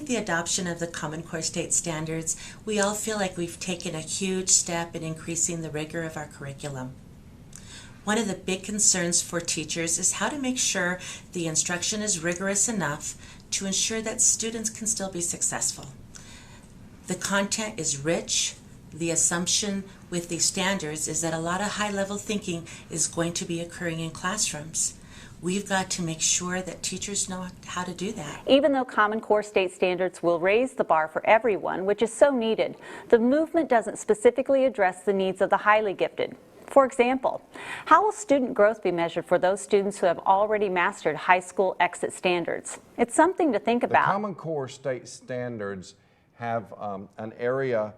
With the adoption of the Common Core State Standards, we all feel like we've taken a huge step in increasing the rigor of our curriculum. One of the big concerns for teachers is how to make sure the instruction is rigorous enough to ensure that students can still be successful. The content is rich. The assumption with these standards is that a lot of high-level thinking is going to be occurring in classrooms. We've got to make sure that teachers know how to do that. Even though Common Core State Standards will raise the bar for everyone, which is so needed, the movement doesn't specifically address the needs of the highly gifted. For example, how will student growth be measured for those students who have already mastered high school exit standards? It's something to think about. The Common Core State Standards have an area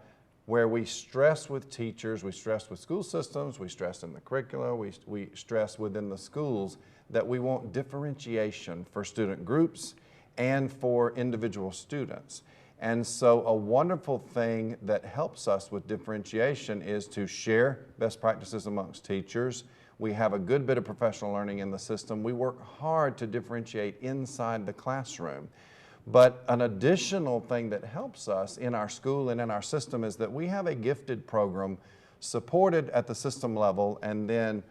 where we stress with teachers, we stress with school systems, we stress in the curricula, we stress within the schools that we want differentiation for student groups and for individual students. And so a wonderful thing that helps us with differentiation is to share best practices amongst teachers. We have a good bit of professional learning in the system. We work hard to differentiate inside the classroom. But an additional thing that helps us in our school and in our system is that we have a gifted program supported at the system level and then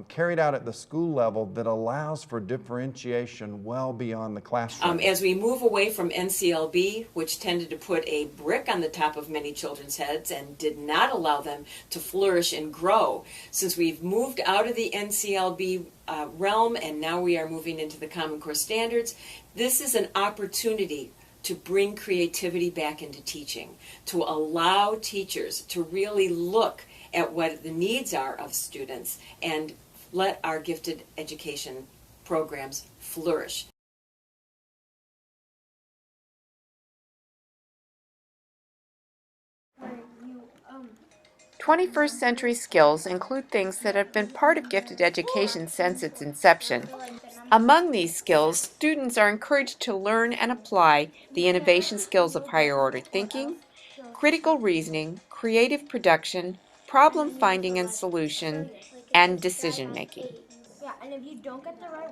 carried out at the school level that allows for differentiation well beyond the classroom. As we move away from NCLB, which tended to put a brick on the top of many children's heads and did not allow them to flourish and grow, since we've moved out of the NCLB realm and now we are moving into the Common Core Standards, this is an opportunity to bring creativity back into teaching, to allow teachers to really look at what the needs are of students and let our gifted education programs flourish. '21st century skills include things that have been part of gifted education since its inception. Among these skills, students are encouraged to learn and apply the innovation skills of higher order thinking, critical reasoning, creative production, problem finding and solution, and decision making.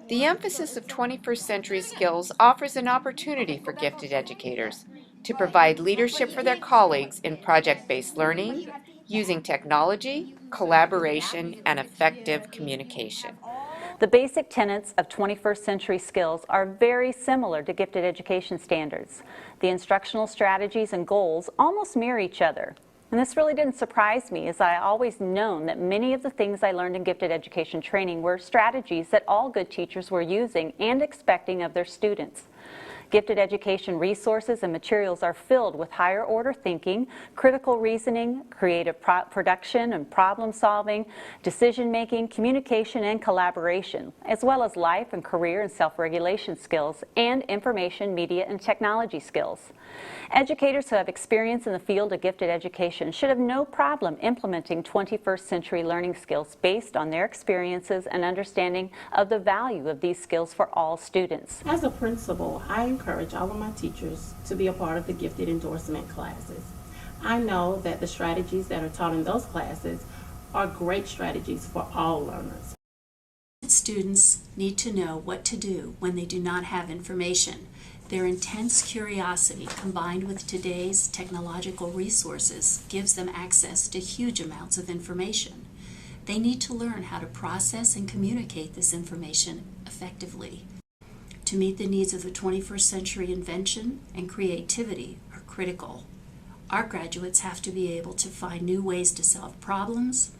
The emphasis of 21st century skills offers an opportunity for gifted educators to provide leadership for their colleagues in project-based learning, using technology, collaboration, and effective communication. The basic tenets of 21st century skills are very similar to gifted education standards. The instructional strategies and goals almost mirror each other. And this really didn't surprise me, as I always known that many of the things I learned in gifted education training were strategies that all good teachers were using and expecting of their students. Gifted education resources and materials are filled with higher order thinking, critical reasoning, creative production and problem solving, decision making, communication and collaboration, as well as life and career and self-regulation skills and information, media and technology skills. Educators who have experience in the field of gifted education should have no problem implementing 21st century learning skills based on their experiences and understanding of the value of these skills for all students. As a principal, I encourage all of my teachers to be a part of the gifted endorsement classes. I know that the strategies that are taught in those classes are great strategies for all learners. Students need to know what to do when they do not have information. Their intense curiosity combined with today's technological resources gives them access to huge amounts of information. They need to learn how to process and communicate this information effectively. To meet the needs of the 21st century, invention and creativity are critical. Our graduates have to be able to find new ways to solve problems,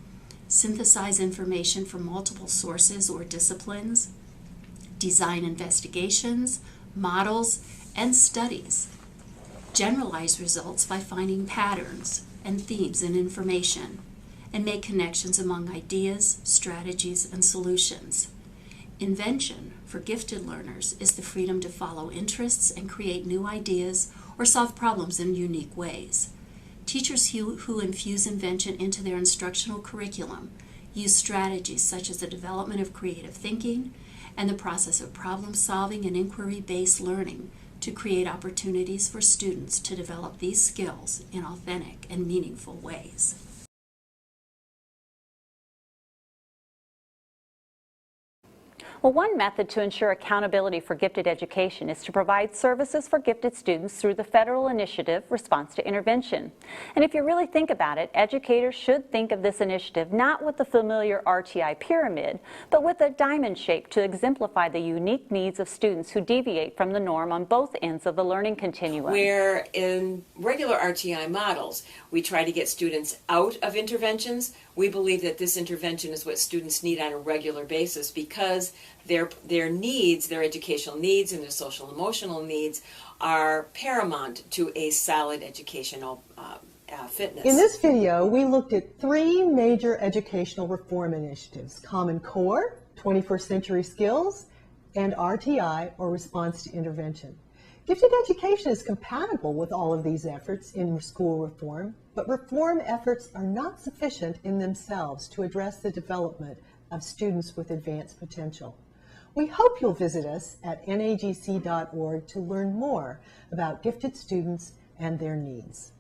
synthesize information from multiple sources or disciplines, design investigations, models, and studies, generalize results by finding patterns and themes in information, and make connections among ideas, strategies, and solutions. Invention for gifted learners is the freedom to follow interests and create new ideas or solve problems in unique ways. Teachers who infuse invention into their instructional curriculum use strategies such as the development of creative thinking and the process of problem solving and inquiry-based learning to create opportunities for students to develop these skills in authentic and meaningful ways. Well, one method to ensure accountability for gifted education is to provide services for gifted students through the federal initiative Response to Intervention. And if you really think about it, educators should think of this initiative not with the familiar RTI pyramid, but with a diamond shape to exemplify the unique needs of students who deviate from the norm on both ends of the learning continuum. Where in regular RTI models, we try to get students out of interventions. We believe that this intervention is what students need on a regular basis because their needs, their educational needs and their social emotional needs are paramount to a solid educational fitness. In this video, we looked at 3 major educational reform initiatives: Common Core, 21st Century Skills, and RTI, or Response to Intervention. Gifted education is compatible with all of these efforts in school reform, but reform efforts are not sufficient in themselves to address the development of students with advanced potential. We hope you'll visit us at nagc.org to learn more about gifted students and their needs.